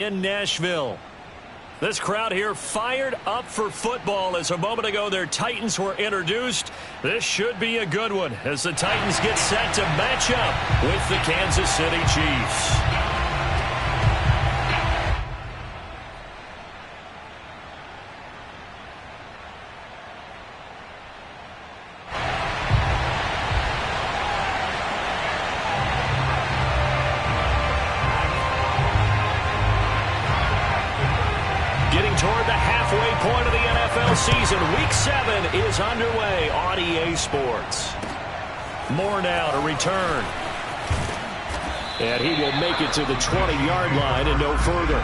in Nashville. This crowd here fired up for football as a moment ago their Titans were introduced. This should be a good one as the Titans get set to match up with the Kansas City Chiefs. Toward the halfway point of the NFL season. Week 7 is underway on EA Sports. Moore now to return. And he will make it to the 20-yard line and no further.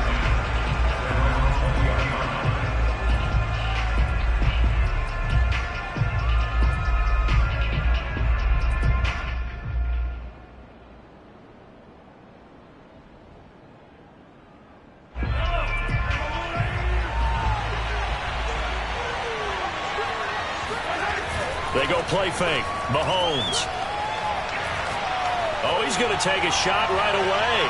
They go play fake. Mahomes. Oh, he's going to take a shot right away.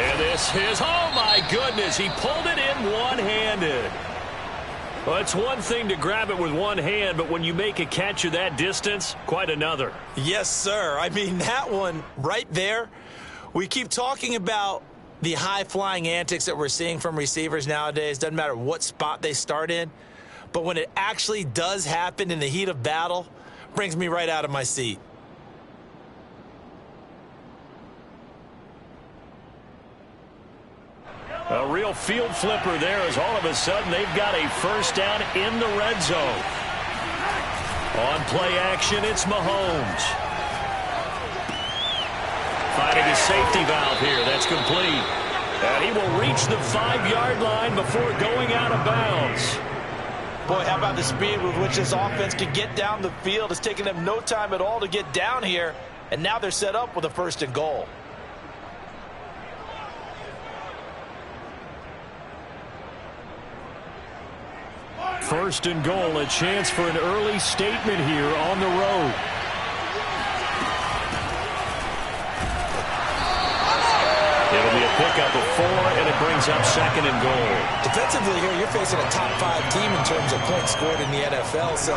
And this is, oh my goodness, he pulled it in one-handed. Well, it's one thing to grab it with one hand, but when you make a catch of that distance, quite another. Yes, sir. I mean, that one right there, we keep talking about the high-flying antics that we're seeing from receivers nowadays. Doesn't matter what spot they start in. But when it actually does happen in the heat of battle, brings me right out of my seat. A real field flipper there as all of a sudden they've got a first down in the red zone. On play action, it's Mahomes. Finding a safety valve here. That's complete. And he will reach the 5-yard line before going out of bounds. Boy, how about the speed with which this offense can get down the field? It's taken them no time at all to get down here, and now they're set up with a 1st and goal. First and goal, a chance for an early statement here on the road. It'll be a pickup of 4, and it brings up 2nd and goal. Defensively here, you're facing a top-5 team in terms of points scored in the NFL. So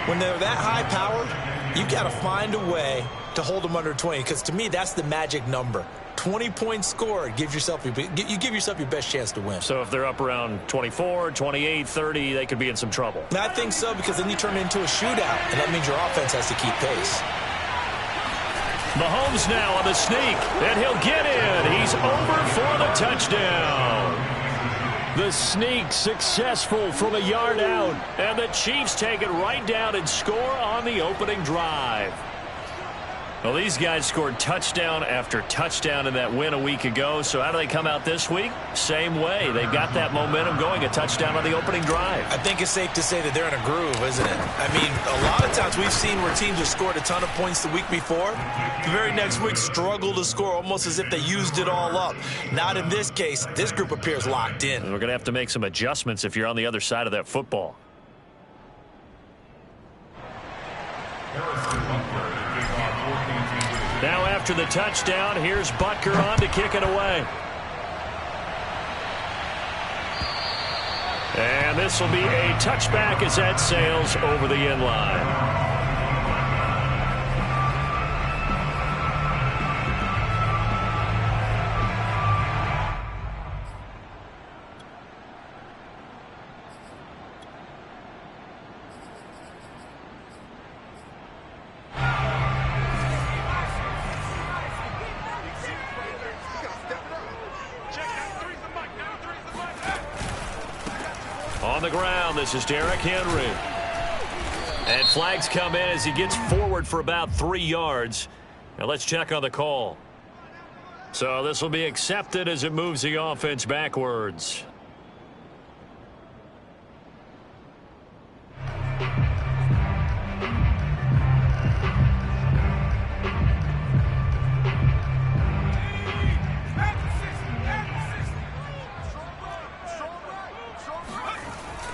when they're that high-powered, you've got to find a way to hold them under 20. Because to me, that's the magic number. 20 points scored, you give yourself your best chance to win. So if they're up around 24, 28, 30, they could be in some trouble. I think so, because then you turn it into a shootout, and that means your offense has to keep pace. Mahomes now on the sneak, and he'll get in. He's over for the touchdown. The sneak successful from a yard out, and the Chiefs take it right down and score on the opening drive. Well, these guys scored touchdown after touchdown in that win a week ago, so how do they come out this week? Same way. They've got that momentum going, a touchdown on the opening drive. I think it's safe to say that they're in a groove, isn't it? I mean, a lot of times we've seen where teams have scored a ton of points the week before. The very next week struggle to score almost as if they used it all up. Not in this case. This group appears locked in. And we're going to have to make some adjustments if you're on the other side of that football. Now after the touchdown, here's Butker on to kick it away. And this will be a touchback as that sails over the end line. On the ground, this is Derrick Henry. And flags come in as he gets forward for about 3 yards. Now let's check on the call. So this will be accepted as it moves the offense backwards.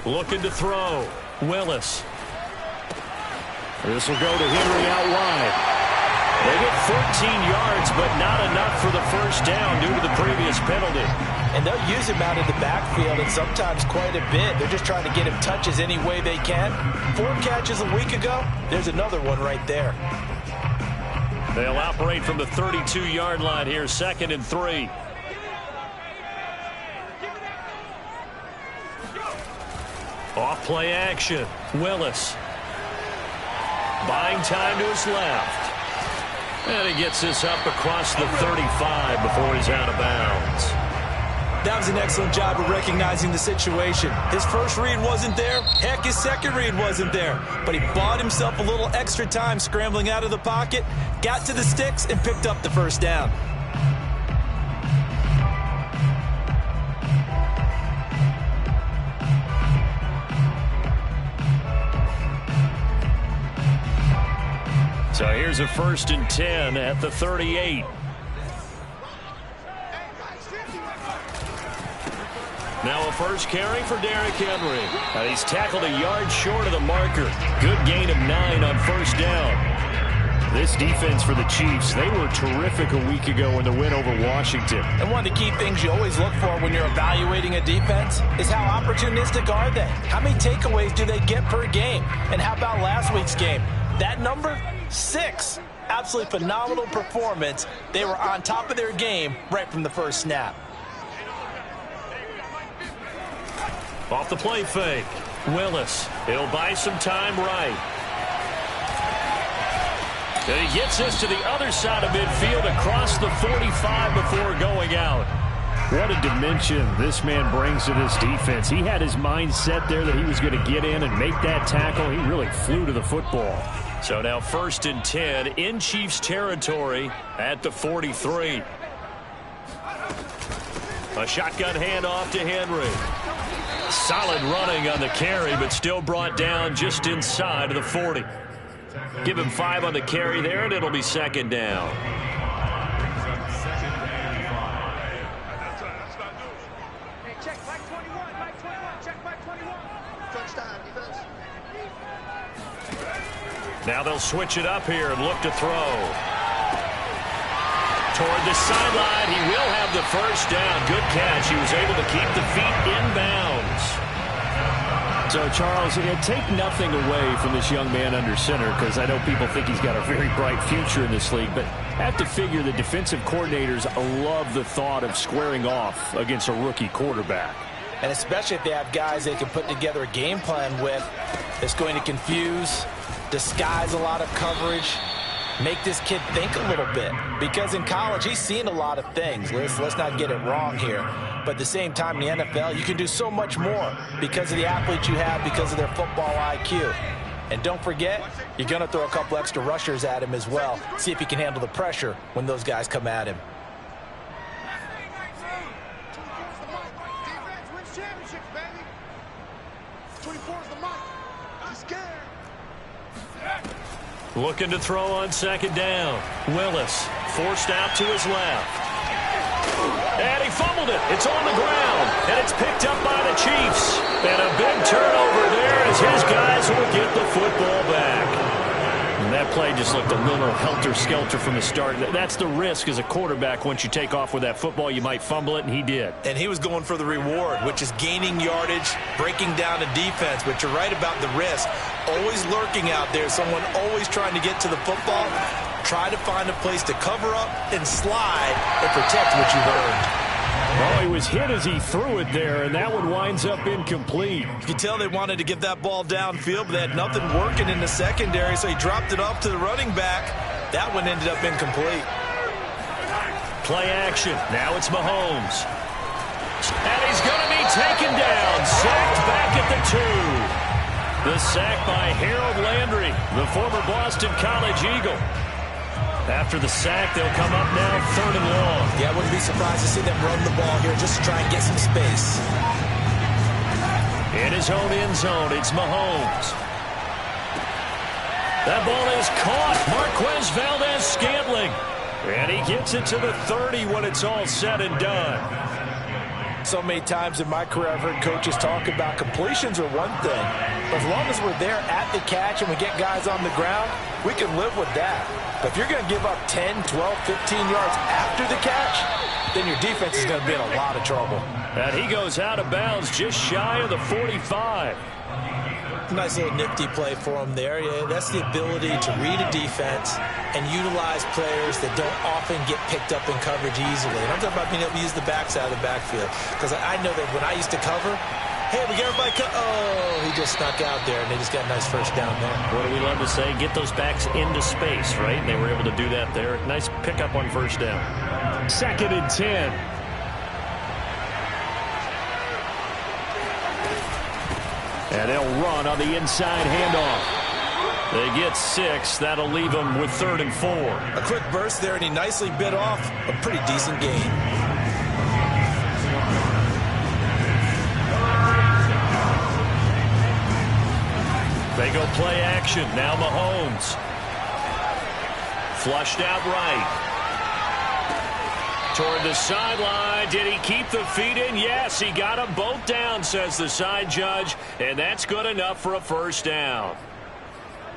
Looking to throw. Willis. This will go to Henry out wide. They get 14 yards, but not enough for the first down due to the previous penalty. And they'll use him out of the backfield, and sometimes quite a bit. They're just trying to get him touches any way they can. 4 catches a week ago, there's another one right there. They'll operate from the 32-yard line here, 2nd and 3. Off play action. Willis. Buying time to his left. And he gets this up across the 35 before he's out of bounds. That was an excellent job of recognizing the situation. His first read wasn't there. Heck, his second read wasn't there. But he bought himself a little extra time scrambling out of the pocket, got to the sticks, and picked up the first down. So here's a 1st and 10 at the 38. Now a first carry for Derrick Henry. And he's tackled a yard short of the marker. Good gain of 9 on first down. This defense for the Chiefs, they were terrific a week ago in the win over Washington. And one of the key things you always look for when you're evaluating a defense is how opportunistic are they? How many takeaways do they get per game? And how about last week's game? That number? 6. Absolutely phenomenal performance. They were on top of their game right from the first snap. Off the play fake. Willis. He'll buy some time right. And he gets us to the other side of midfield across the 45 before going out. What a dimension this man brings to this defense. He had his mind set there that he was going to get in and make that tackle. He really flew to the football. So now 1st and 10 in Chiefs territory at the 43. A shotgun handoff to Henry. Solid running on the carry, but still brought down just inside of the 40. Give him 5 on the carry there, and it'll be 2nd down. Now they'll switch it up here and look to throw. Toward the sideline, he will have the first down. Good catch. He was able to keep the feet inbounds. So, Charles, take nothing away from this young man under center, because I know people think he's got a very bright future in this league, but I have to figure the defensive coordinators love the thought of squaring off against a rookie quarterback. And especially if they have guys they can put together a game plan with that's going to confuse, disguise a lot of coverage, make this kid think a little bit. Because in college, he's seen a lot of things. Let's not get it wrong here. But at the same time, in the NFL, you can do so much more because of the athletes you have, because of their football IQ. And don't forget, you're going to throw a couple extra rushers at him as well. See if he can handle the pressure when those guys come at him. Looking to throw on 2nd down. Willis forced out to his left. And he fumbled it. It's on the ground. And it's picked up by the Chiefs. And a big turnover there as his guys will get the football back. And that play just looked a little helter-skelter from the start. That's the risk as a quarterback. Once you take off with that football, you might fumble it, and he did. And he was going for the reward, which is gaining yardage, breaking down a defense. But you're right about the risk. Always lurking out there, someone always trying to get to the football. Try to find a place to cover up and slide and protect what you've earned. Oh, he was hit as he threw it there, and that one winds up incomplete. You can tell they wanted to get that ball downfield, but they had nothing working in the secondary, so he dropped it off to the running back. That one ended up incomplete. Play action. Now it's Mahomes. And he's going to be taken down. Sacked back at the 2. The sack by Harold Landry, the former Boston College Eagle. After the sack, they'll come up now 3rd and long. Yeah, I wouldn't be surprised to see them run the ball here just to try and get some space. In his own end zone, it's Mahomes. That ball is caught. Marquez Valdes-Scantling. And he gets it to the 30 when it's all said and done. So many times in my career I've heard coaches talk about completions are one thing, As long as we're there at the catch and we get guys on the ground, we can live with that. But if you're going to give up 10, 12, 15 yards after the catch, then your defense is going to be in a lot of trouble. And he goes out of bounds just shy of the 45. Nice little nifty play for him there. Yeah, that's the ability to read a defense and utilize players that don't often get picked up in coverage easily. And I'm talking about being able to use the backside of the backfield. Because I know that when I used to cover, hey, we get everybody oh, he just snuck out there, and they just got a nice first down there. What do we love to say? Get those backs into space, right? And they were able to do that there. Nice pickup on first down. 2nd and 10. And they'll run on the inside handoff. They get 6. That'll leave them with 3rd and 4. A quick burst there, and he nicely bit off a pretty decent gain. They go play action. Now Mahomes. Flushed out right. Toward the sideline. Did he keep the feet in? Yes, he got them both down, says the side judge. And that's good enough for a first down.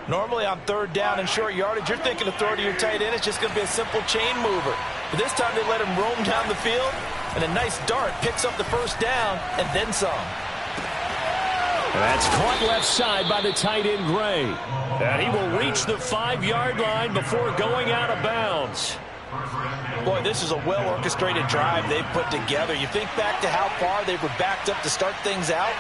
Normally on 3rd down and short yardage, you're thinking of throw to your tight end. It's just going to be a simple chain mover. But this time they let him roam down the field, and a nice dart picks up the first down and then some. That's caught left side by the tight end, Gray. And he will reach the 5-yard line before going out of bounds. Boy, this is a well-orchestrated drive they've put together. You think back to how far they were backed up to start things out,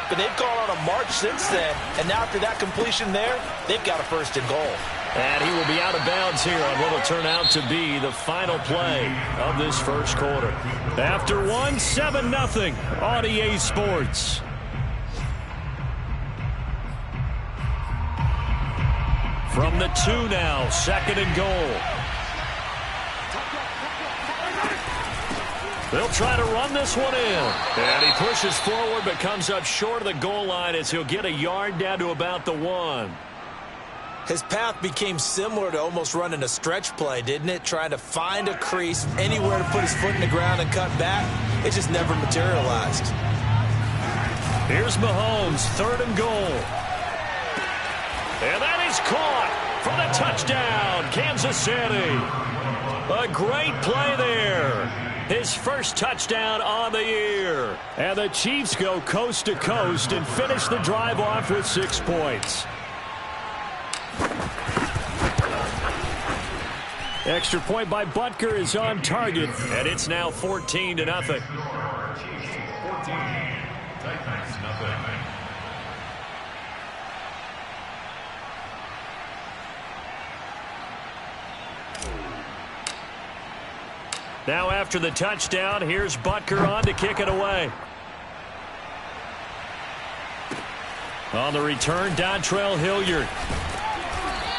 but they've gone on a march since then, and now after that completion there, they've got a 1st and goal. And he will be out of bounds here on what will turn out to be the final play of this first quarter. After 7-0 on EA Sports. From the 2 now, 2nd and goal. They'll try to run this one in. And he pushes forward but comes up short of the goal line as he'll get a yard down to about the 1. His path became similar to almost running a stretch play, didn't it? Trying to find a crease, anywhere to put his foot in the ground and cut back. It just never materialized. Here's Mahomes, 3rd and goal. And that is caught for the touchdown, Kansas City. A great play there. His first touchdown on the year. And the Chiefs go coast to coast and finish the drive off with 6 points. Extra point by Butker is on target, and it's now 14-0. Now after the touchdown, here's Butker on to kick it away. On the return, Dontrell Hilliard.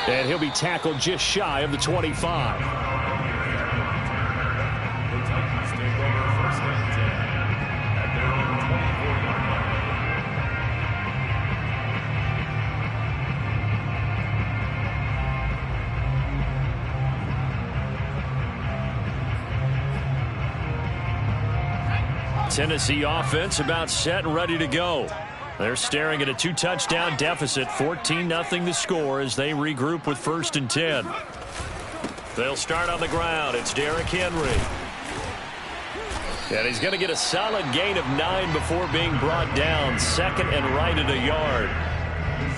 And he'll be tackled just shy of the 25. Tennessee offense about set and ready to go. They're staring at a 2-touchdown deficit, 14-0 the score as they regroup with 1st and 10. They'll start on the ground. It's Derrick Henry. And he's going to get a solid gain of 9 before being brought down. 2nd and right at a yard.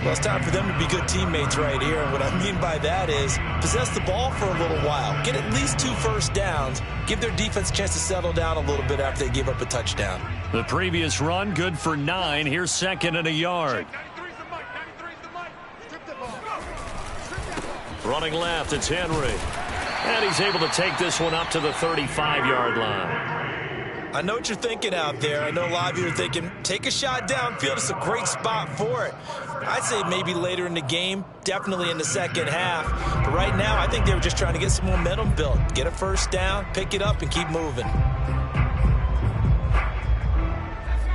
Well, it's time for them to be good teammates right here. And what I mean by that is possess the ball for a little while. Get at least 2 first downs. Give their defense a chance to settle down a little bit after they give up a touchdown. The previous run good for 9. Here's 2nd and a yard. Running left, it's Henry. And he's able to take this one up to the 35-yard line. I know what you're thinking out there. I know a lot of you are thinking, take a shot downfield. It's a great spot for it. I'd say maybe later in the game, definitely in the second half. But right now, I think they were just trying to get some momentum built. Get a first down, pick it up, and keep moving.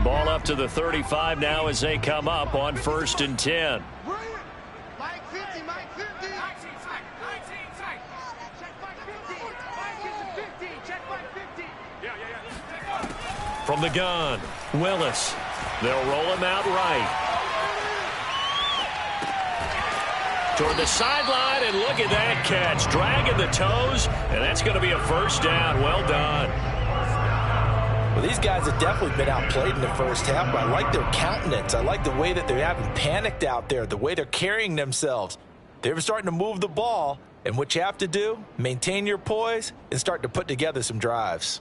Ball up to the 35 now as they come up on 1st and 10. From the gun, Willis. They'll roll him out right. toward the sideline, and look at that catch. Dragging the toes, and that's going to be a first down. Well done. Well, these guys have definitely been outplayed in the first half, but I like their countenance. I like the way that they haven't panicked out there, the way they're carrying themselves. They're starting to move the ball, and what you have to do, maintain your poise and start to put together some drives.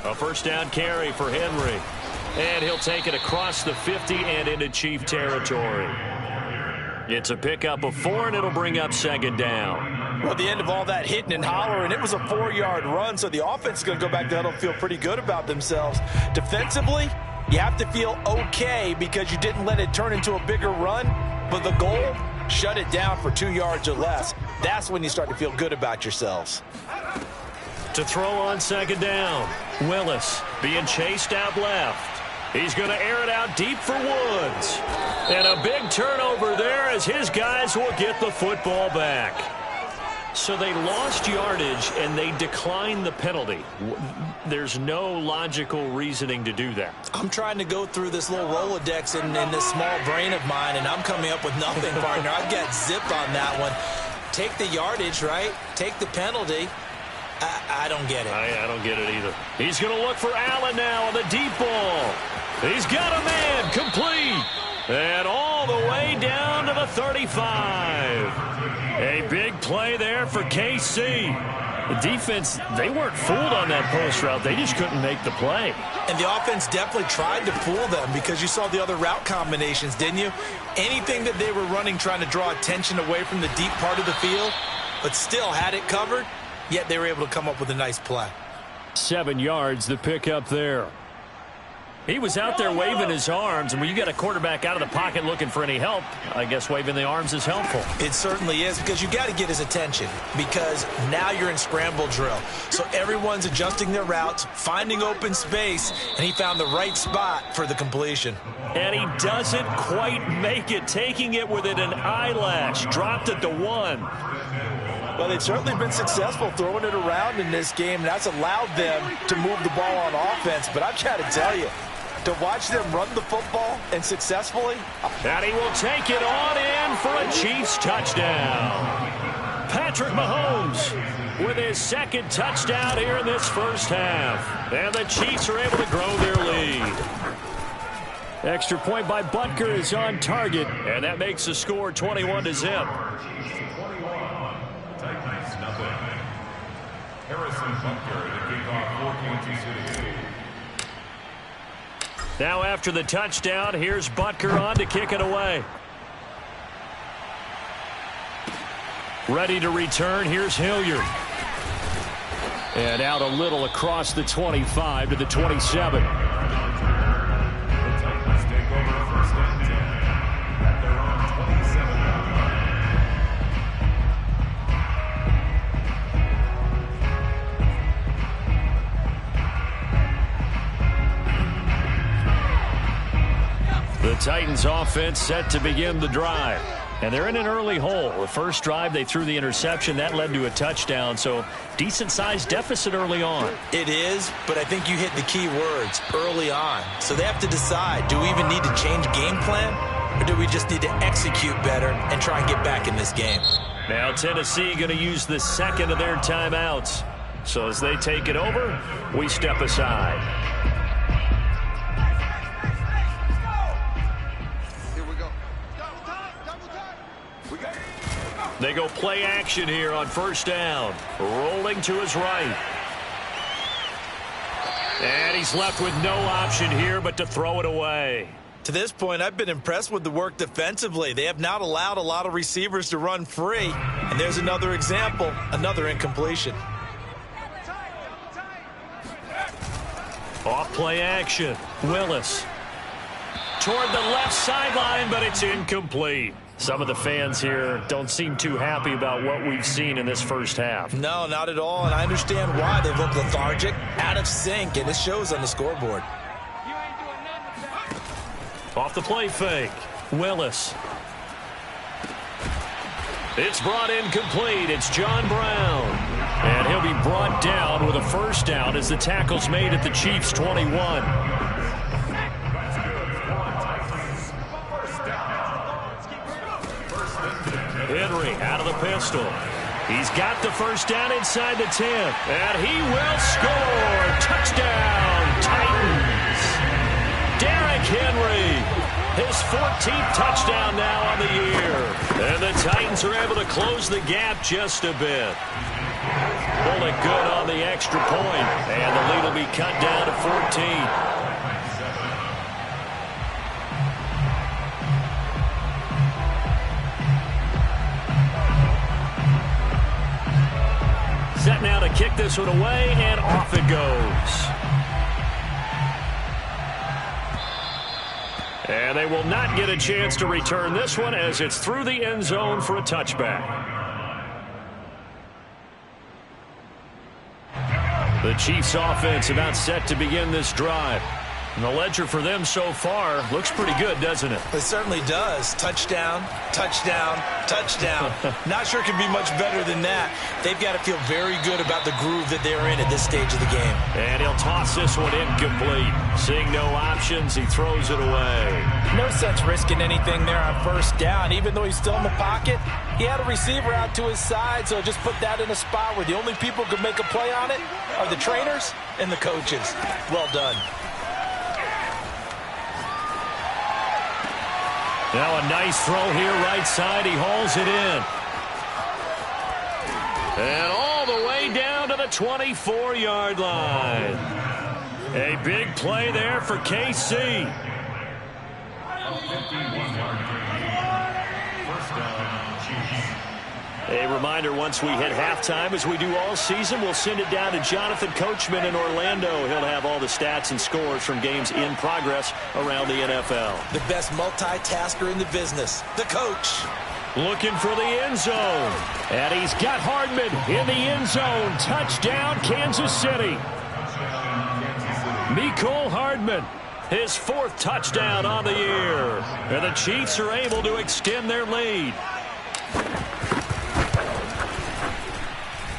A first down carry for Henry. And he'll take it across the 50 and into Chief territory. It's a pickup of 4, and it'll bring up second down. Well, at the end of all that hitting and hollering, it was a 4-yard run, so the offense is going to go back there and feel pretty good about themselves. Defensively, you have to feel okay because you didn't let it turn into a bigger run, but the goal, shut it down for 2 yards or less. That's when you start to feel good about yourselves. To throw on second down, Willis being chased out left. He's going to air it out deep for Woods. And a big turnover there as his guys will get the football back. So they lost yardage and they declined the penalty. There's no logical reasoning to do that. I'm trying to go through this little Rolodex in this small brain of mine, and I'm coming up with nothing, partner. I've got zipped on that one. Take the yardage, right? Take the penalty. I don't get it. I don't get it either. He's going to look for Allen now on the deep ball. He's got a man complete. And all the way down to the 35. A big play there for KC. The defense, they weren't fooled on that post route. They just couldn't make the play. And the offense definitely tried to fool them because you saw the other route combinations, didn't you? Anything that they were running trying to draw attention away from the deep part of the field, but still had it covered. Yet they were able to come up with a nice play. 7 yards, the pickup there. He was out there waving his arms, and when you get a quarterback out of the pocket looking for any help, I guess waving the arms is helpful. It certainly is, because you got to get his attention, because now you're in scramble drill. So everyone's adjusting their routes, finding open space, and he found the right spot for the completion. And he doesn't quite make it, taking it within an eyelash, dropped it to 1. Well, they've certainly been successful throwing it around in this game, and that's allowed them to move the ball on offense. But I've got to tell you, to watch them run the football and successfully. And he will take it on in for a Chiefs touchdown. Patrick Mahomes with his second touchdown here in this first half. And the Chiefs are able to grow their lead. Extra point by Butker is on target, and that makes the score 21-0. Harrison Butker, the kickoff for Kansas City. Now after the touchdown, here's Butker on to kick it away. Ready to return, here's Hilliard. And out a little across the 25 to the 27. The Titans offense set to begin the drive. And they're in an early hole. The first drive, they threw the interception. That led to a touchdown. So decent-sized deficit early on. It is, but I think you hit the key words, early on. So they have to decide, do we even need to change game plan? Or do we just need to execute better and try and get back in this game? Now Tennessee going to use the second of their timeouts. So as they take it over, we step aside. They go play action here on first down. Rolling to his right. And he's left with no option here but to throw it away. To this point, I've been impressed with the work defensively. They have not allowed a lot of receivers to run free. And there's another example, another incompletion. Off play action. Willis. Toward the left sideline, but it's incomplete. Some of the fans here don't seem too happy about what we've seen in this first half. No, not at all, and I understand why. They've looked lethargic, out of sync, and it shows on the scoreboard. Off the play fake. Willis. It's brought in complete. It's John Brown. And he'll be brought down with a first down as the tackle's made at the Chiefs' 21. Henry out of the pistol. He's got the first down inside the 10. And he will score. Touchdown, Titans. Derrick Henry. His 14th touchdown now on the year. And the Titans are able to close the gap just a bit. Pulled it good on the extra point. And the lead will be cut down to 14. Set now to kick this one away, and off it goes. And they will not get a chance to return this one as it's through the end zone for a touchback. The Chiefs offense about set to begin this drive. And the ledger for them so far looks pretty good, doesn't it? It certainly does. Touchdown, touchdown, touchdown. Not sure it could be much better than that. They've got to feel very good about the groove that they're in at this stage of the game. And he'll toss this one incomplete. Seeing no options, he throws it away. No sense risking anything there on first down. Even though he's still in the pocket, he had a receiver out to his side, so just put that in a spot where the only people who can make a play on it are the trainers and the coaches. Well done. Now a nice throw here, right side. He hauls it in. And all the way down to the 24-yard line. A big play there for KC. A reminder, once we hit halftime, as we do all season, we'll send it down to Jonathan Coachman in Orlando. He'll have all the stats and scores from games in progress around the NFL. The best multitasker in the business, the coach. Looking for the end zone. And he's got Hardman in the end zone. Touchdown, Kansas City. Mecole Hardman, his 4th touchdown on the year. And the Chiefs are able to extend their lead.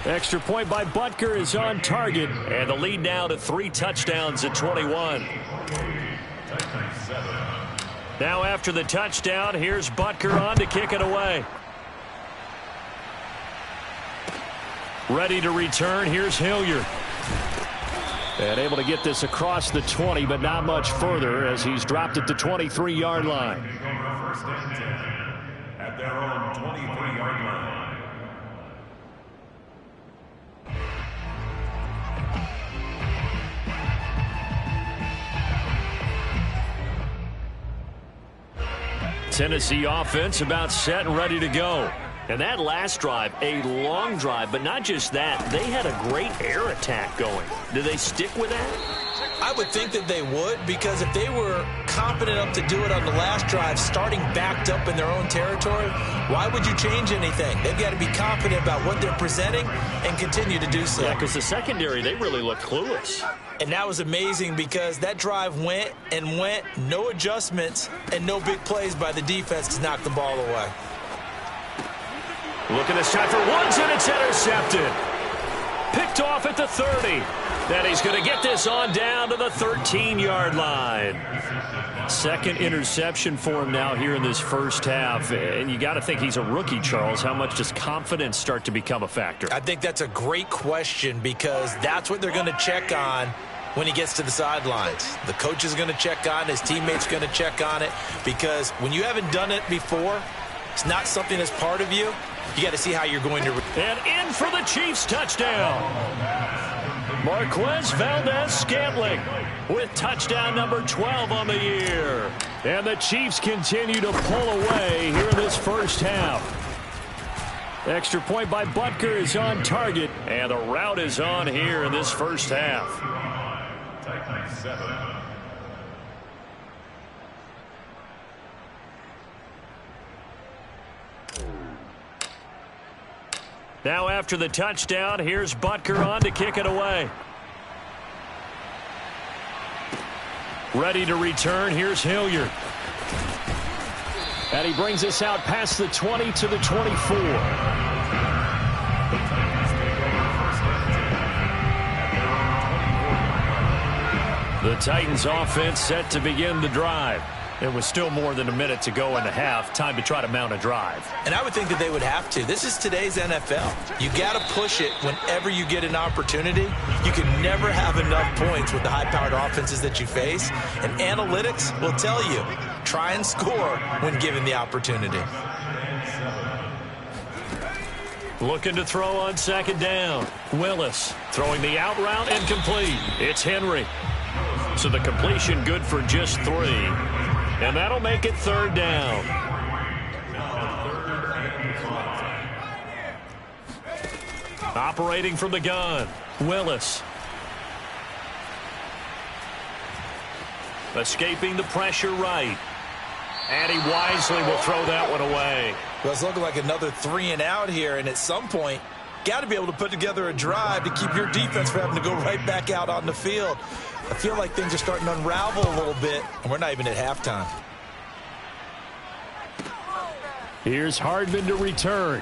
Extra point by Butker is on target, and the lead now to 3 touchdowns at 21. Now after the touchdown, here's Butker on to kick it away. Ready to return, here's Hilliard. And able to get this across the 20, but not much further as he's dropped at the 23-yard line. At their own 23-yard line. Tennessee offense about set and ready to go. And that last drive, a long drive, but not just that. They had a great air attack going. Do they stick with that? I would think that they would, because if they were confident enough to do it on the last drive, starting backed up in their own territory, why would you change anything? They've got to be confident about what they're presenting and continue to do so. Yeah, because the secondary, they really look clueless. And that was amazing because that drive went and went, no adjustments and no big plays by the defense to knock the ball away. Looking this time for Woods, and it's intercepted. Picked off at the 30. Then he's going to get this on down to the 13-yard line. Second interception for him now here in this first half. And you got to think he's a rookie, Charles. How much does confidence start to become a factor? I think that's a great question because that's what they're going to check on when he gets to the sidelines. The coach is going to check on it. His teammates are going to check on it because when you haven't done it before, it's not something that's part of you. You got to see how you're going to. And in for the Chiefs touchdown. Marquez Valdez-Scantling with touchdown number 12 on the year. And the Chiefs continue to pull away here in this first half. Extra point by Butker is on target, and the route is on here in this first half. Titans 7. Now after the touchdown, here's Butker on to kick it away. Ready to return, here's Hilliard. And he brings us out past the 20 to the 24. The Titans offense set to begin the drive. There was still more than a minute to go in the half. Time to try to mount a drive. And I would think that they would have to. This is today's NFL. You got to push it whenever you get an opportunity. You can never have enough points with the high-powered offenses that you face. And analytics will tell you, try and score when given the opportunity. Looking to throw on second down. Willis throwing the out route incomplete. It's Henry. So the completion good for just 3. And that'll make it third down. Operating from the gun, Willis. Escaping the pressure right. And he wisely will throw that one away. Well, it's looking like another 3 and out here, and at some point, got to be able to put together a drive to keep your defense from having to go right back out on the field. I feel like things are starting to unravel a little bit, and we're not even at halftime. Here's Hardman to return.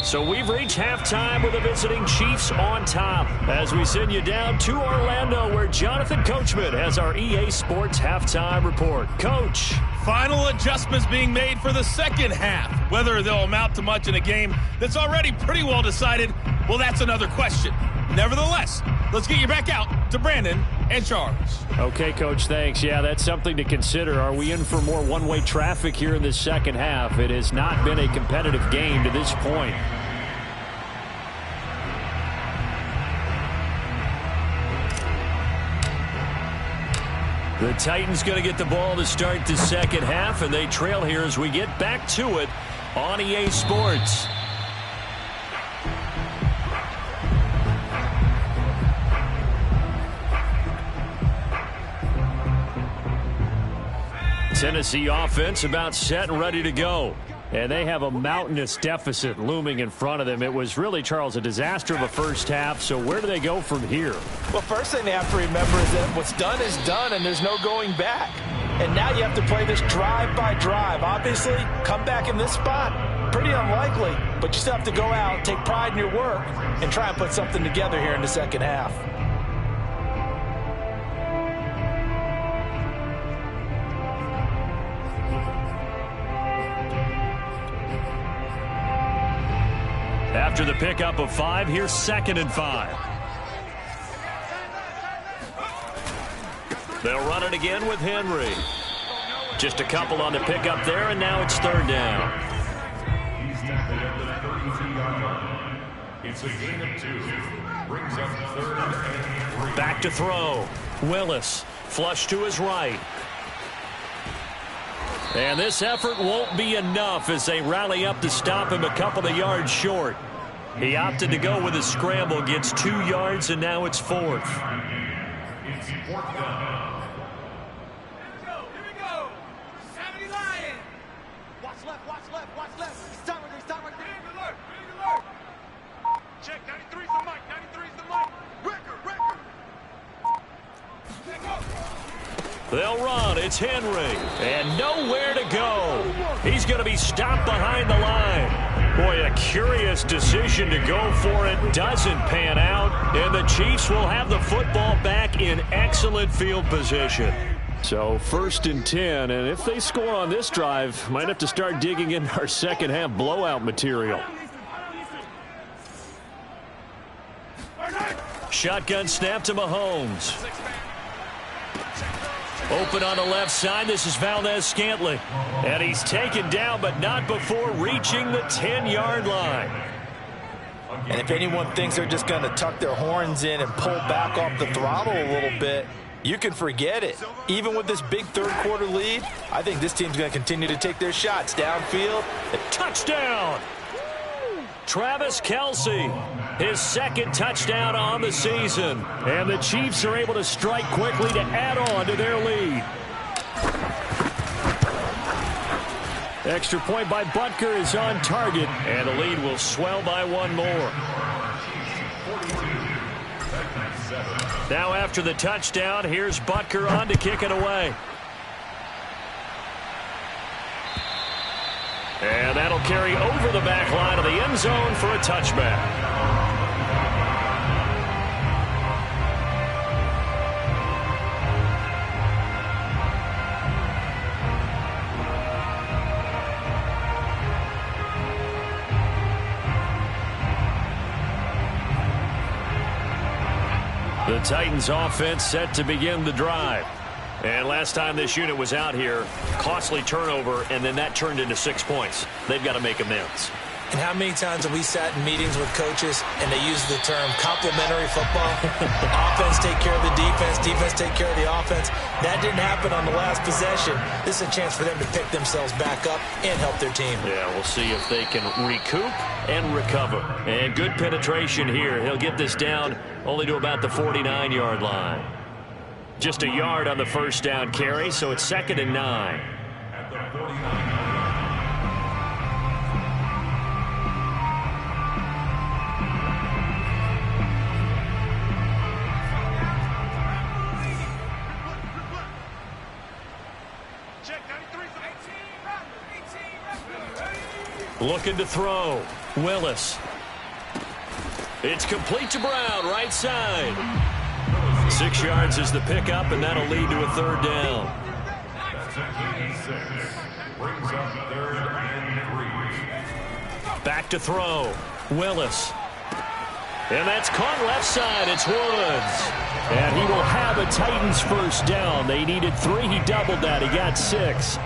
So we've reached halftime with the visiting Chiefs on top as we send you down to Orlando where Jonathan Coachman has our EA Sports halftime report. Coach. Final adjustments being made for the second half. Whether they'll amount to much in a game that's already pretty well decided, well, that's another question. Nevertheless, let's get you back out to Brandon and Charles. Okay, Coach, thanks. Yeah, that's something to consider. Are we in for more one-way traffic here in the second half? It has not been a competitive game to this point. The Titans going to get the ball to start the second half, and they trail here as we get back to it on EA Sports. Tennessee offense about set and ready to go. And they have a mountainous deficit looming in front of them. It was really, Charles, a disaster of a first half. So where do they go from here? Well, first thing they have to remember is that what's done is done, and there's no going back. And now you have to play this drive by drive. Obviously, come back in this spot, pretty unlikely. But you still have to go out, take pride in your work, and try and put something together here in the second half. After the pickup of 5, here's 2nd and 5. They'll run it again with Henry. Just a couple on the pickup there, and now it's 3rd down. He's tackled at the 32-yard line. It's a gain of 2. Brings up 3rd and 3. Back to throw. Willis, flush to his right. And this effort won't be enough as they rally up to stop him a couple of yards short. He opted to go with a scramble, gets 2 yards, and now it's 4th. It's 4th down. Here we go. 70 Lions. Watch left, watch left, watch left. Stop right there, stop right there. Alert, alert. Check, 93's the mic, 93's the mic. Record. They'll run. It's Henry. And nowhere to go. He's going to be stopped behind the line. Boy, a curious decision to go for it. Doesn't pan out. And the Chiefs will have the football back in excellent field position. So 1st and 10. And if they score on this drive, might have to start digging in our second half blowout material. Shotgun snap to Mahomes. Open on the left side. This is Valdez-Scantling. And he's taken down, but not before reaching the 10-yard line. And if anyone thinks they're just going to tuck their horns in and pull back off the throttle a little bit, you can forget it. Even with this big third-quarter lead, I think this team's going to continue to take their shots downfield. Touchdown! Travis Kelce, his 2nd touchdown on the season. And the Chiefs are able to strike quickly to add on to their lead. Extra point by Butker is on target, and the lead will swell by 1 more. 42-7. Now after the touchdown, here's Butker on to kick it away. And that'll carry over the back line of the end zone for a touchback. The Titans offense set to begin the drive. And last time this unit was out here, costly turnover, and then that turned into 6 points. They've got to make amends. And how many times have we sat in meetings with coaches and they use the term complementary football? Offense take care of the defense, defense take care of the offense. That didn't happen on the last possession. This is a chance for them to pick themselves back up and help their team. Yeah, we'll see if they can recoup and recover. And good penetration here. He'll get this down only to about the 49-yard line. Just a yard on the first down carry, so it's 2nd and 9. At the 49. Looking to throw. Willis. It's complete to Brown, right side. 6 yards is the pickup, and that'll lead to a 3rd down. Brings up 3rd and 3. Back to throw. Willis. And that's caught left side. It's Woods. And he will have a Titans first down. They needed 3. He doubled that. He got 6.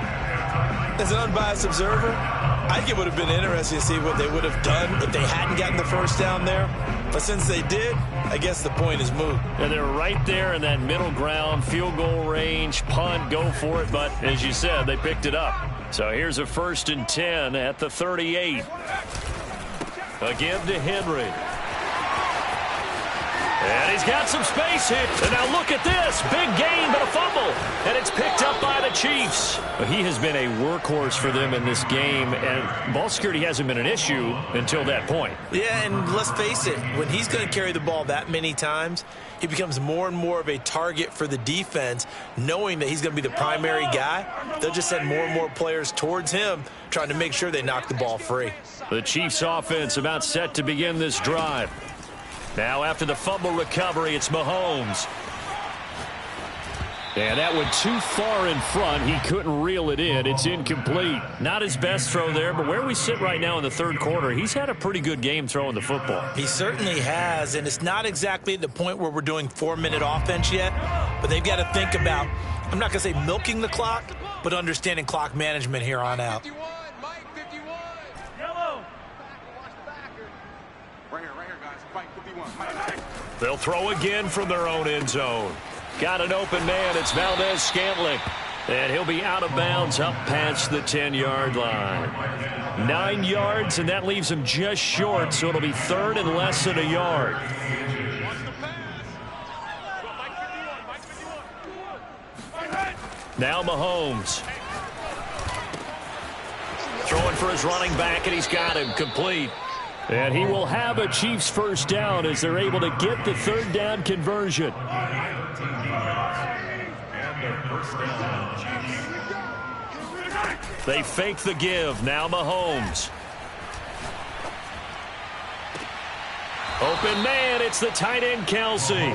As an unbiased observer, I think it would have been interesting to see what they would have done if they hadn't gotten the first down there. But since they did, I guess the point is moot. And they're right there in that middle ground, field goal range, punt, go for it. But as you said, they picked it up. So here's a 1st and 10 at the 38. A give to Henry. And he's got some space here. And now look at this. Big gain, but a fumble. And it's picked up by the Chiefs. He has been a workhorse for them in this game, and ball security hasn't been an issue until that point. Yeah, and let's face it, when he's going to carry the ball that many times, he becomes more and more of a target for the defense, knowing that he's going to be the primary guy. They'll just send more and more players towards him, trying to make sure they knock the ball free. The Chiefs offense about set to begin this drive. Now after the fumble recovery, it's Mahomes. And that went too far in front. He couldn't reel it in. It's incomplete. Not his best throw there, but where we sit right now in the 3rd quarter, he's had a pretty good game throwing the football. He certainly has, and it's not exactly at the point where we're doing 4-minute offense yet, but they've got to think about, I'm not going to say milking the clock, but understanding clock management here on out. 51, Mike, 51. Yellow. Watch the backer. Right here, guys. Mike, 51. Mike. They'll throw again from their own end zone. Got an open man. It's Valdez-Scantling. And he'll be out of bounds up past the 10-yard line. 9 yards, and that leaves him just short, so it'll be 3rd and less than a yard. Now Mahomes. Throwing for his running back, and he's got him complete. And he will have a Chiefs first down as they're able to get the 3rd down conversion. They fake the give. Now Mahomes. Open man. It's the tight end, Kelsey.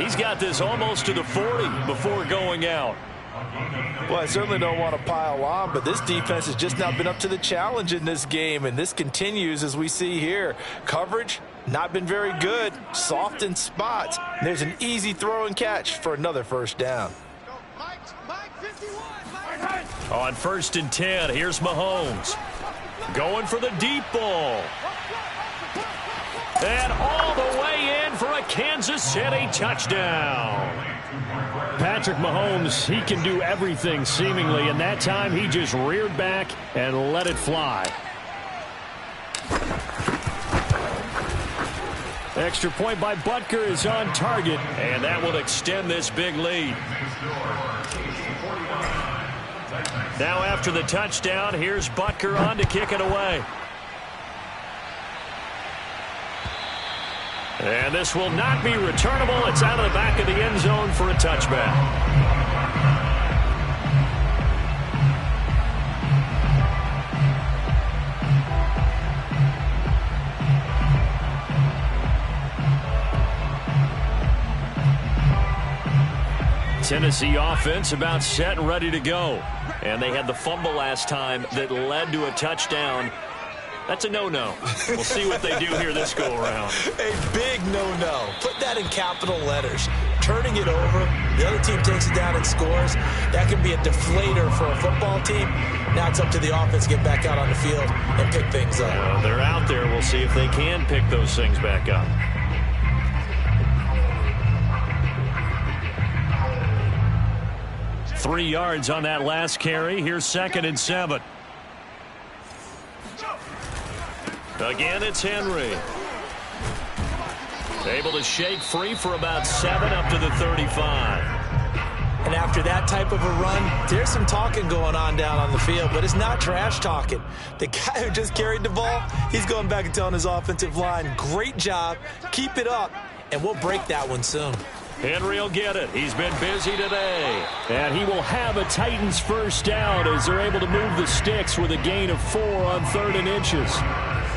He's got this almost to the 40 before going out. Well, I certainly don't want to pile on, but this defense has just not been up to the challenge in this game, and this continues as we see here. Coverage, not been very good, soft in spots. And there's an easy throw and catch for another first down. Mike, 51. On 1st and 10, here's Mahomes. Going for the deep ball. And all the way in for a Kansas City touchdown. Patrick Mahomes, he can do everything seemingly, and that time he just reared back and let it fly. Extra point by Butker is on target, and that will extend this big lead. Now after the touchdown, here's Butker on to kick it away. And this will not be returnable. It's out of the back of the end zone for a touchback. Tennessee offense about set and ready to go. And they had the fumble last time that led to a touchdown. That's a no-no. We'll see what they do here this go-around. A big no-no. Put that in capital letters. Turning it over, the other team takes it down and scores. That can be a deflator for a football team. Now it's up to the offense to get back out on the field and pick things up. They're out there. We'll see if they can pick those things back up. Three yards on that last carry. Here's 2nd and 7. Again, it's Henry. Able to shake free for about 7 up to the 35. And after that type of a run, there's some talking going on down on the field, but it's not trash talking. The guy who just carried the ball, he's going back and telling his offensive line, great job, keep it up, and we'll break that one soon. Henry will get it. He's been busy today. And he will have a Titans first down as they're able to move the sticks with a gain of 4 on 3rd and inches.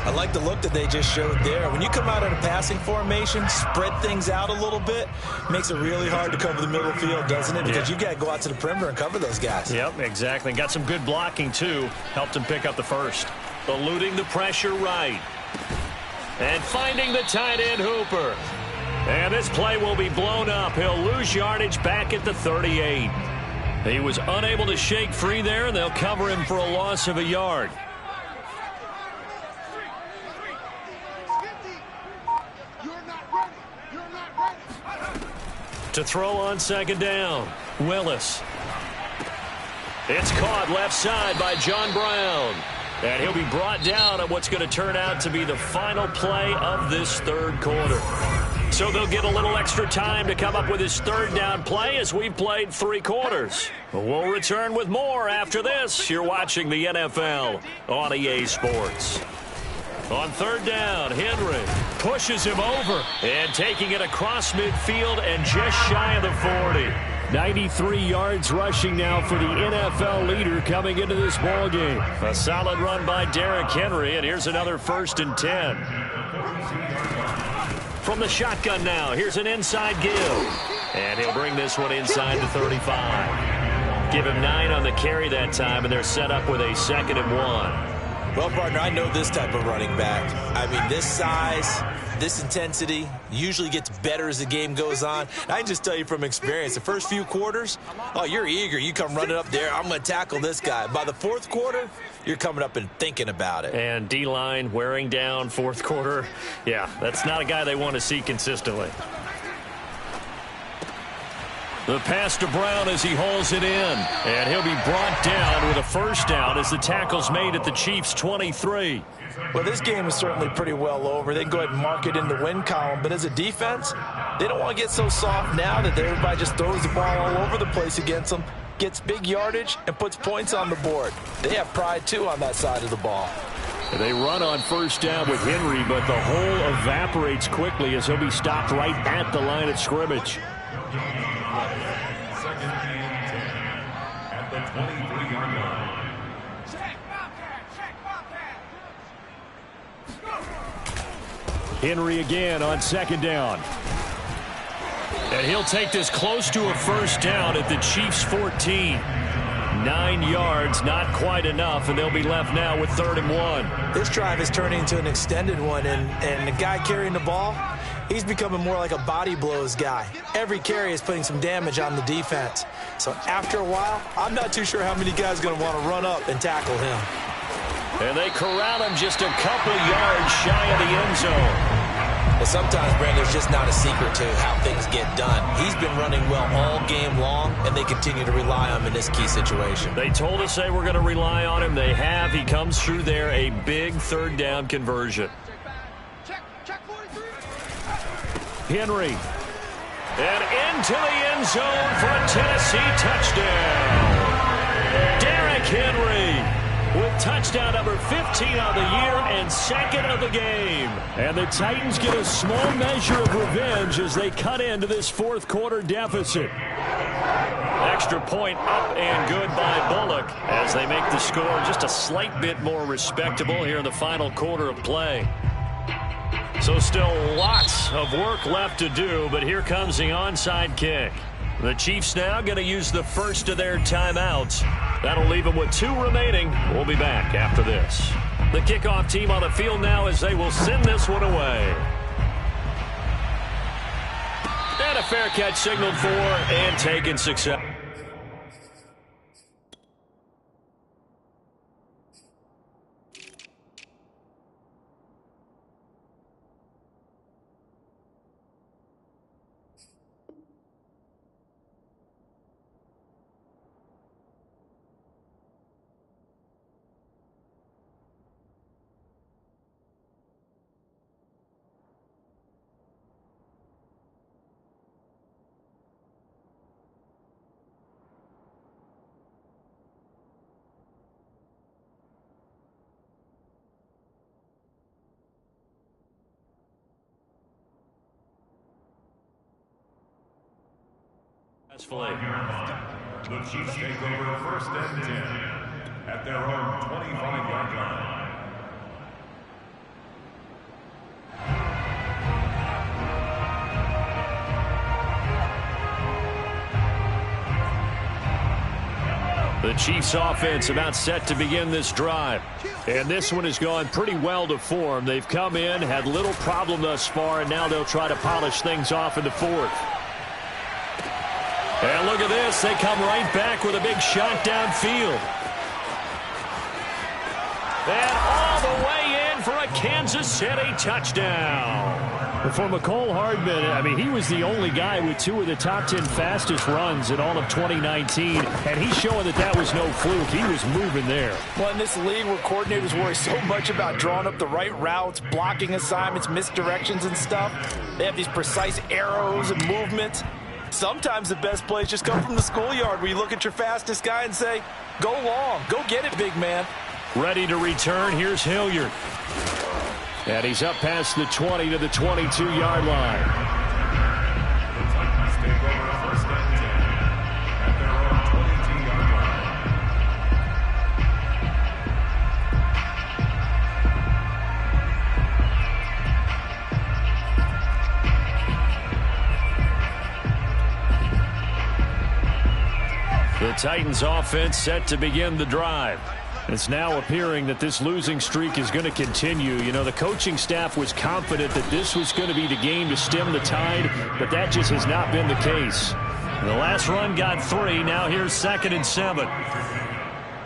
I like the look that they just showed there. When you come out in a passing formation, spread things out a little bit, makes it really hard to cover the middle of the field, doesn't it? Because you've got to go out to the perimeter and cover those guys. Yep, exactly. Got some good blocking, too. Helped him pick up the first. Eluding the pressure right. And finding the tight end Hooper. And this play will be blown up. He'll lose yardage back at the 38. He was unable to shake free there, and they'll cover him for a loss of a yard. To throw on 2nd down, Willis. It's caught left side by John Brown. And he'll be brought down on what's going to turn out to be the final play of this 3rd quarter. So they'll get a little extra time to come up with his 3rd down play as we've played 3 quarters. We'll return with more after this. You're watching the NFL on EA Sports. On 3rd down, Henry pushes him over and taking it across midfield and just shy of the 40. 93 yards rushing now for the NFL leader coming into this ball game. A solid run by Derrick Henry, and here's another 1st and 10. From the shotgun now, here's an inside give. And he'll bring this one inside the 35. Give him 9 on the carry that time, and they're set up with a 2nd and 1. Well, partner, I know this type of running back. I mean, this size, this intensity usually gets better as the game goes on. I can just tell you from experience, the first few quarters, oh, you're eager. You come running up there, I'm going to tackle this guy. By the 4th quarter, you're coming up and thinking about it. And D-line wearing down 4th quarter. Yeah, that's not a guy they want to see consistently. The pass to Brown as he hauls it in. And he'll be brought down with a 1st down as the tackle's made at the Chiefs' 23. Well, this game is certainly pretty well over. They can go ahead and mark it in the win column. But as a defense, they don't want to get so soft now that everybody just throws the ball all over the place against them, gets big yardage, and puts points on the board. They have pride, too, on that side of the ball. They run on 1st down with Henry, but the hole evaporates quickly as he'll be stopped right at the line of scrimmage. 2nd and 10 at the 23-yard line. Henry again on 2nd down. And he'll take this close to a 1st down at the Chiefs' 14. 9 yards, not quite enough, and they'll be left now with 3rd and 1. This drive is turning into an extended one, and the guy carrying the ball, he's becoming more like a body blows guy. Every carry is putting some damage on the defense. So after a while, I'm not too sure how many guys are going to want to run up and tackle him. And they corral him just a couple yards shy of the end zone. Well, sometimes, Brandon, there's just not a secret to how things get done. He's been running well all game long, and they continue to rely on him in this key situation. They told us they were going to rely on him. They have. He comes through there, a big 3rd down conversion. Henry. And into the end zone for a Tennessee touchdown. Derrick Henry with touchdown. Touchdown number 15 on the year and second of the game. And the Titans get a small measure of revenge as they cut into this fourth quarter deficit. Extra point up and good by Bullock as they make the score just a slight bit more respectable here in the final quarter of play. So still lots of work left to do, but here comes the onside kick. The Chiefs now going to use the first of their timeouts. That'll leave them with 2 remaining. We'll be back after this. The kickoff team on the field now as they will send this one away. And a fair catch signaled for and taken success. The Chiefs take over first and 10 at their own 25-yard line. The Chiefs offense about set to begin this drive. And this one has gone pretty well to form. They've come in, had little problem thus far, and now they'll try to polish things off in the fourth. And look at this. They come right back with a big shot downfield. And all the way in for a Kansas City touchdown. And for Mecole Hardman, I mean, he was the only guy with 2 of the top 10 fastest runs in all of 2019. And he's showing that that was no fluke. He was moving there. Well, in this league where coordinators worry so much about drawing up the right routes, blocking assignments, misdirections and stuff, they have these precise arrows and movements. Sometimes the best plays just come from the schoolyard where you look at your fastest guy and say, go long, go get it, big man. Ready to return, here's Hilliard. And he's up past the 20 to the 22-yard line. The Titans take over first and 10 at their own 22-yard line. The Titans offense set to begin the drive. It's now appearing that this losing streak is going to continue. You know, the coaching staff was confident that this was going to be the game to stem the tide, but that just has not been the case. The last run got 3. Now here's 2nd and 7.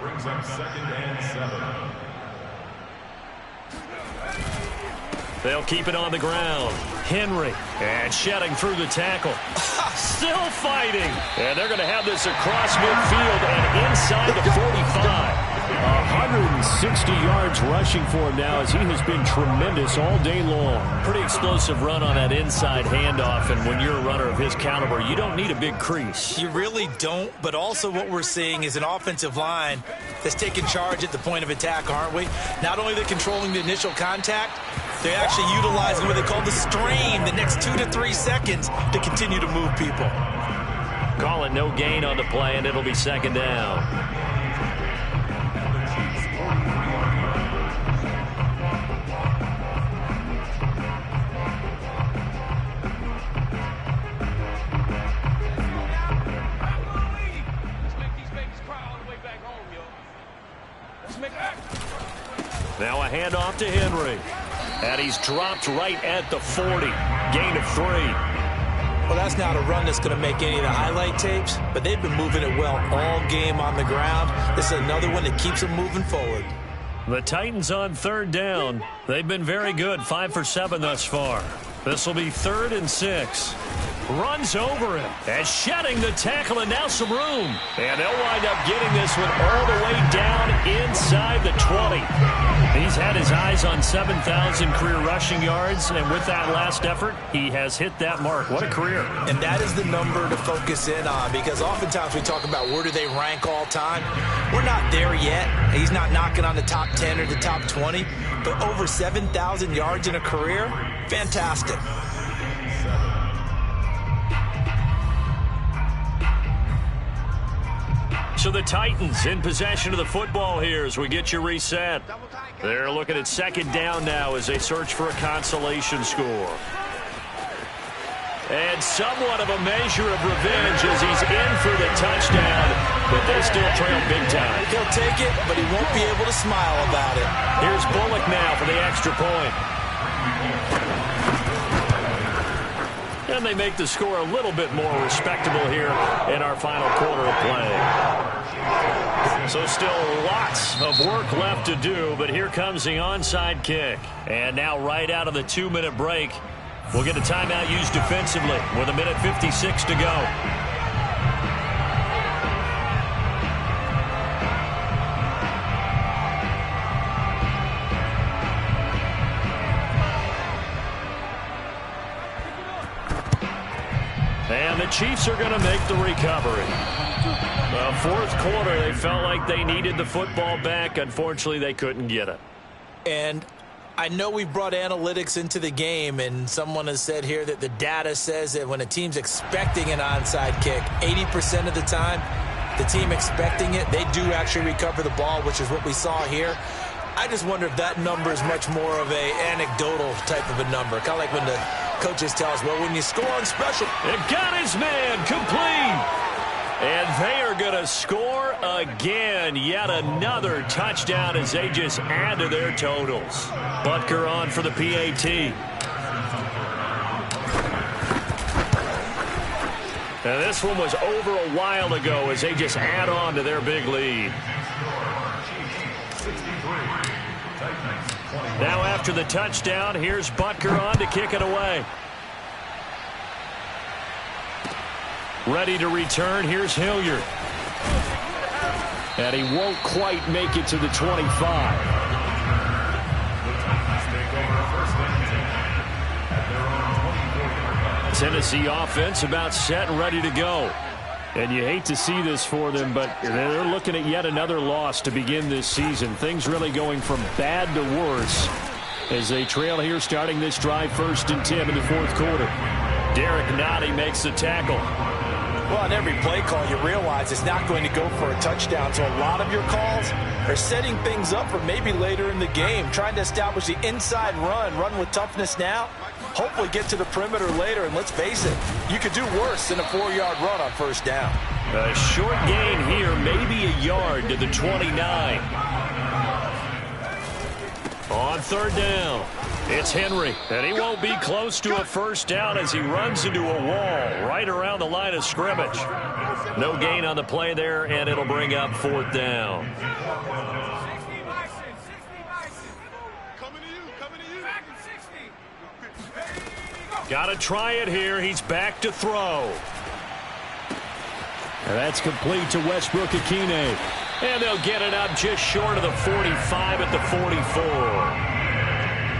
Brings up 2nd and 7. They'll keep it on the ground. Henry, and shedding through the tackle. Still fighting. And they're going to have this across midfield and inside the 45. 160 yards rushing for him now as he has been tremendous all day long. Pretty explosive run on that inside handoff, and when you're a runner of his caliber, you don't need a big crease. You really don't, but also what we're seeing is an offensive line that's taking charge at the point of attack, aren't we? Not only they're controlling the initial contact, they're actually utilizing what they call the strain, the next 2 to 3 seconds to continue to move people. Call it no gain on the play, and it'll be 2nd down. Now a handoff to Henry. And he's dropped right at the 40. Gain of 3. Well, that's not a run that's going to make any of the highlight tapes, but they've been moving it well all game on the ground. This is another one that keeps them moving forward. The Titans on 3rd down. They've been very good, 5 for 7 thus far. This will be 3rd and 6. Runs over him and shedding the tackle, and now some room. And they'll wind up getting this one all the way down inside the 20. He's had his eyes on 7,000 career rushing yards, and with that last effort, he has hit that mark. What a career. And that is the number to focus in on, because oftentimes we talk about where do they rank all time. We're not there yet. He's not knocking on the top 10 or the top 20, but over 7,000 yards in a career, fantastic. So the Titans in possession of the football here as we get you reset. They're looking at second down now as they search for a consolation score. And somewhat of a measure of revenge as he's in for the touchdown, but they still trail big time. He'll take it, but he won't be able to smile about it. Here's Bullock now for the extra point. And they make the score a little bit more respectable here in our final quarter of play. So still lots of work left to do, but here comes the onside kick. And now right out of the 2-minute break, we'll get a timeout used defensively with 1:56 to go. And the Chiefs are going to make the recovery. Fourth quarter, they felt like they needed the football back. Unfortunately, they couldn't get it. And I know we brought analytics into the game, and someone has said here that the data says that when a team's expecting an onside kick, 80% of the time, the team expecting it, they do actually recover the ball, which is what we saw here. I just wonder if that number is much more of a anecdotal type of a number. Kind of like when the coaches tell us, well, when you score on special. It got his man complete. And they are going to score again. Yet another touchdown as they just add to their totals. Butker on for the PAT. And this one was over a while ago as they just add on to their big lead. Now after the touchdown, here's Butker on to kick it away. Ready to return, here's Hilliard. And he won't quite make it to the 25. Tennessee offense about set and ready to go. And you hate to see this for them, but they're looking at yet another loss to begin this season. Things really going from bad to worse as they trail here starting this drive 1st and 10 in the fourth quarter. Derek Nottie makes the tackle. Well, on every play call, you realize it's not going to go for a touchdown. So a lot of your calls are setting things up for maybe later in the game, trying to establish the inside run with toughness now, hopefully get to the perimeter later. And let's face it, you could do worse than a 4-yard run on first down. A short gain here, maybe a yard to the 29. On third down, it's Henry, and he won't be close to a first down as he runs into a wall right around the line of scrimmage. No gain on the play there, and it'll bring up fourth down. Got to try it here. He's back to throw. And that's complete to Westbrook-Ikhine. And they'll get it up just short of the 45 at the 44.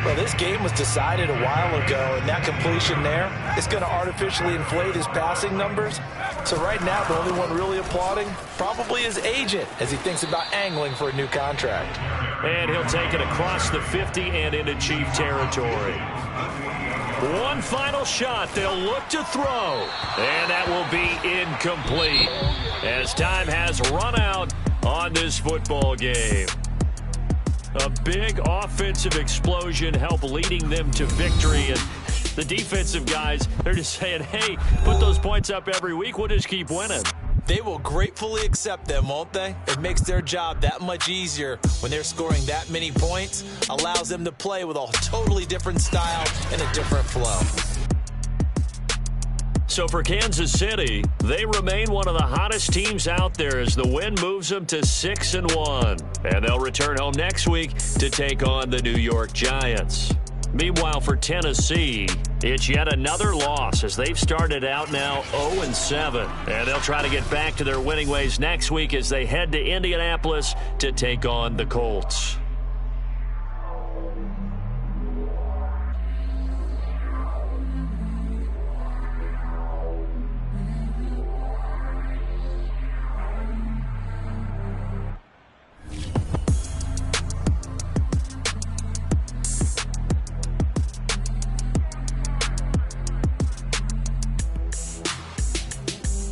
Well, this game was decided a while ago, and that completion there is going to artificially inflate his passing numbers. So right now, the only one really applauding probably his agent as he thinks about angling for a new contract. And he'll take it across the 50 and into Chief territory. One final shot. They'll look to throw. And that will be incomplete as time has run out on this football game. A big offensive explosion helped leading them to victory. And the defensive guys, they're just saying, hey, put those points up every week. We'll just keep winning. They will gratefully accept them, won't they? It makes their job that much easier when they're scoring that many points. Allows them to play with a totally different style and a different flow. So for Kansas City, they remain one of the hottest teams out there as the win moves them to 6-1. And they'll return home next week to take on the New York Giants. Meanwhile, for Tennessee, It's yet another loss as they've started out now 0-7. And they'll try to get back to their winning ways next week as they head to Indianapolis to take on the Colts.